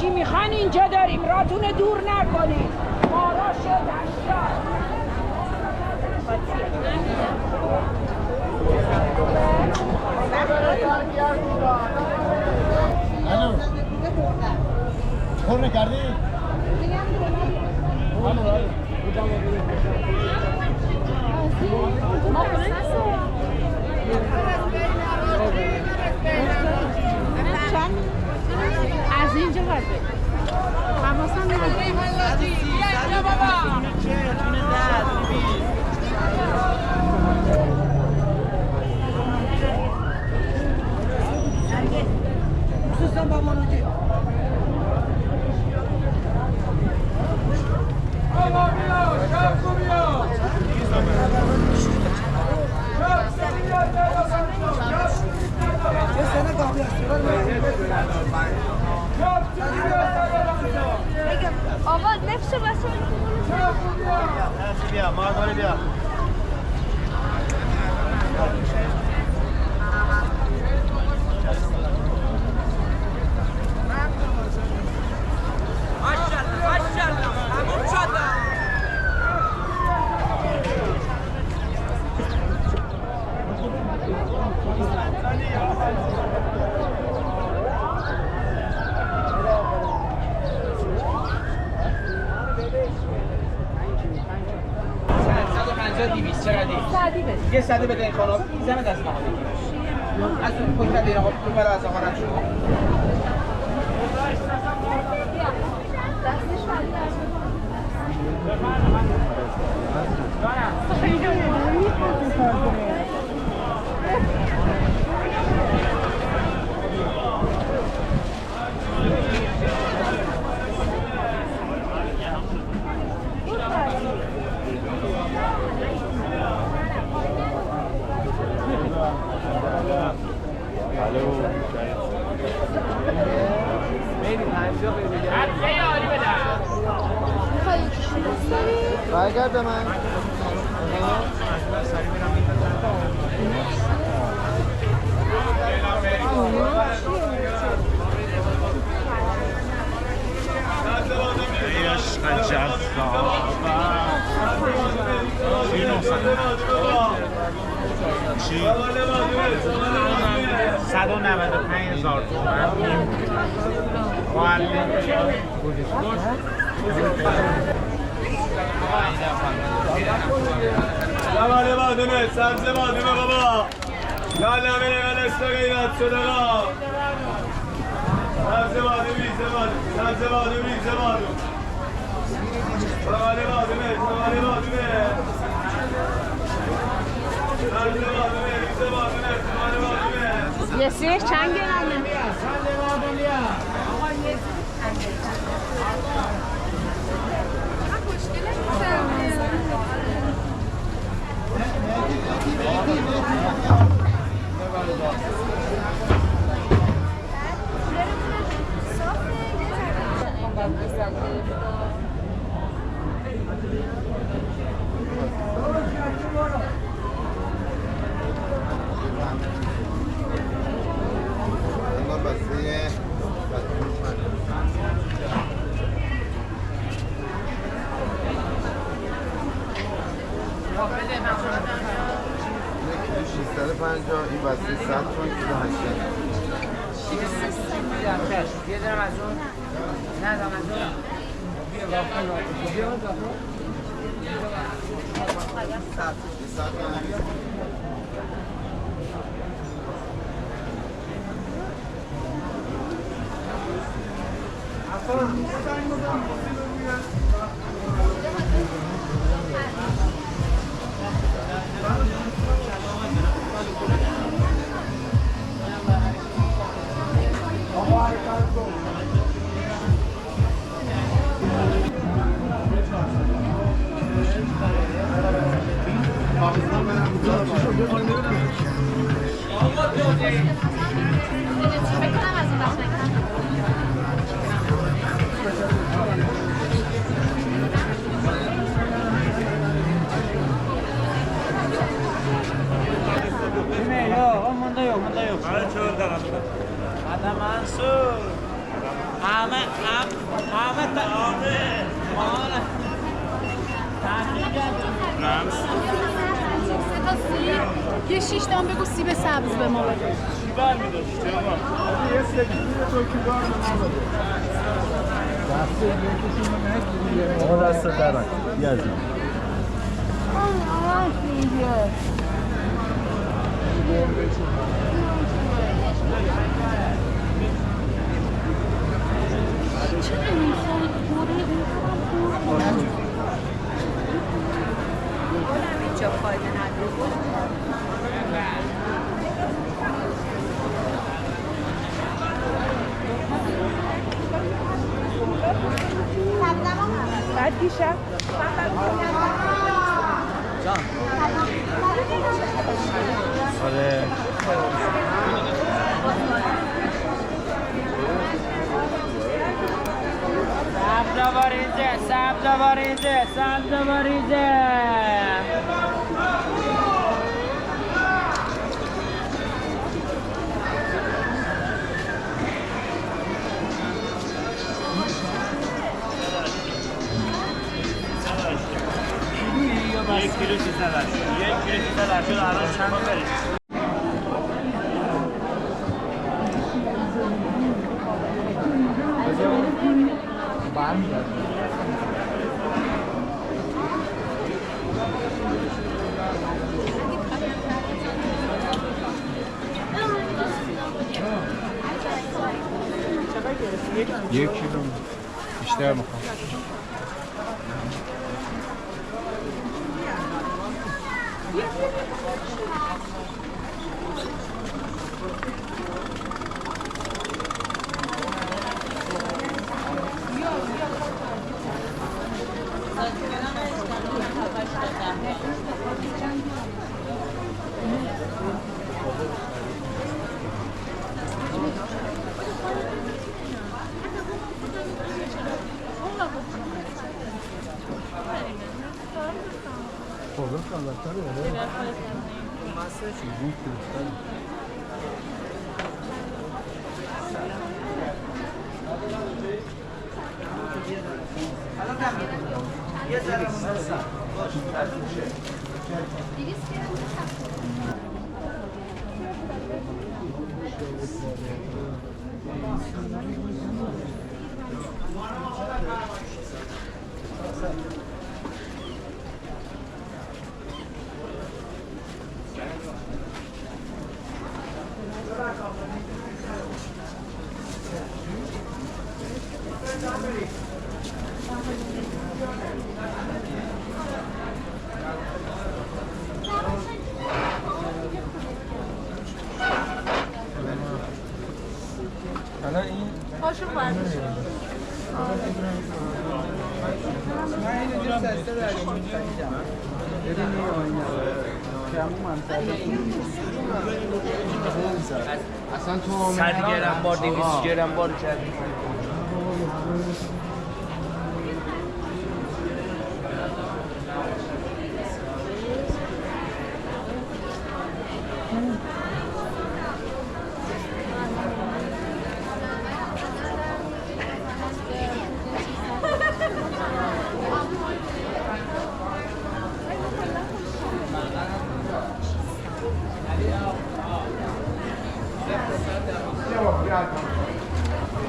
چی میخوان اینجا داریم، راتون دور نکنید. ماراش دشتا الو خورنه کردی؟ از اینجا باید حواسم نداره. خصوصا با منوجی آقا نفسه بسه بیا مارداری بیا یه صده بده این خانم زمه دست مقامی از اون پشت دیر آقا پول برای از آقا نشد برگرد به من عشق جذاب 195,000 تومان معلم بادمه سبز بادمه بابا لالا بره ولستا غیرت شده را سبز بادم ریزه بادم سبز بادم ریزه بادم معلم بادمه معلم بادمه سبز بادمه ریزه بادمه معلم بادمه یه سیر چند گرمه؟ این بسته 100 تومن کیلو 80 یه درم از اون نه دام از اون رمز یه 6 دام بگو سیب سبز به ما بده. بر می‌داشتی آقا. یه سری ترکیدار به ما بده. آقا دست درن یزم اینجا فایده نداره. بعد دیشب آره سبز باریزه یک کیلو 300 شد الان چند داری؟ یک کیلو بیشتر میخوام پاشو باید اصلا تو 100 گرم بار 200 گرم بار کردیم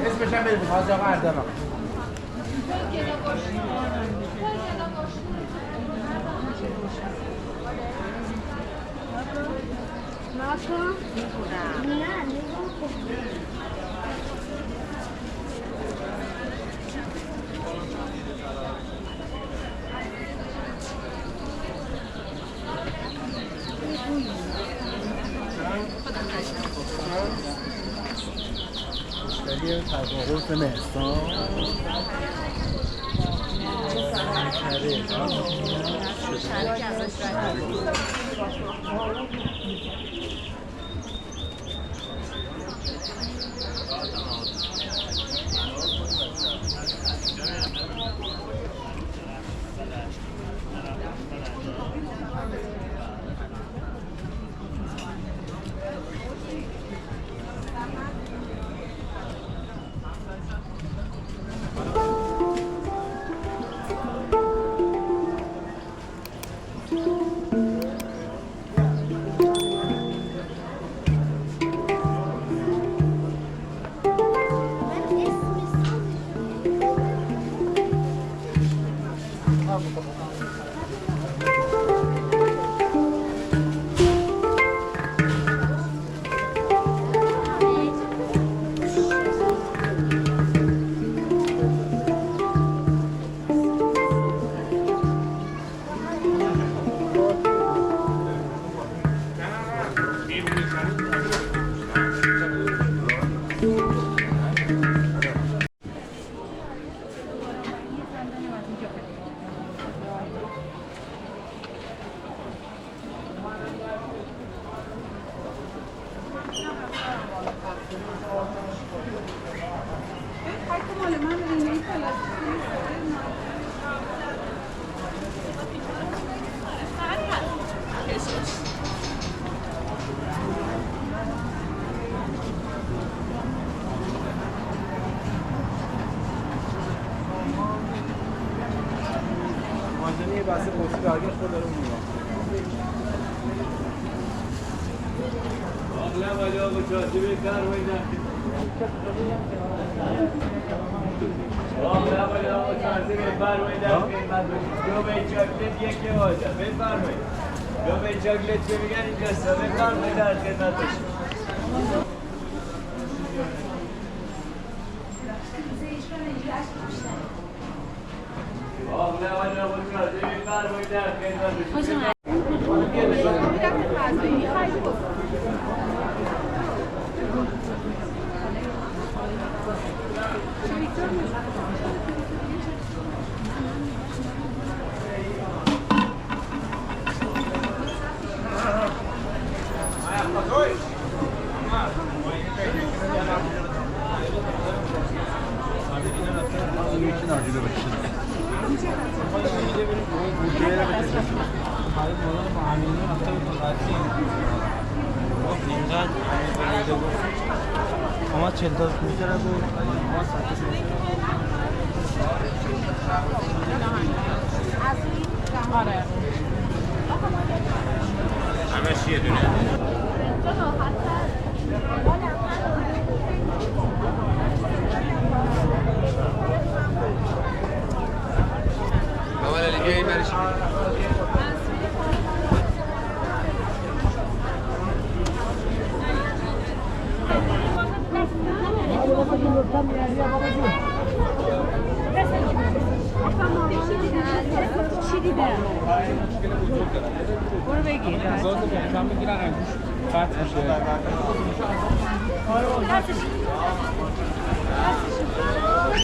اسمش هم بریم حاج آقا اردلان مشتری تقاقل به مهستان ماندنی بسته قوسی برگشت خود داره میگم آقلا ولی آقا چاسی بهتر بایدن آقلا ولی آقا چاسی بفرمایدن قیمت بشید دو به چاکلت یکی واجه بفرمایید دو به چاکلت که میگن اینجاست بفرمایید در خدمت بشید آقلا ولی آقا چاسی بفرمایید در خدمت بشید یکی ناجیده بکشید اما 40 تا میتره بود آره همش یه دونه اول علی بیایی برش چی دیدم؟ برو بگیر من میگیرن انگوش قطع میشه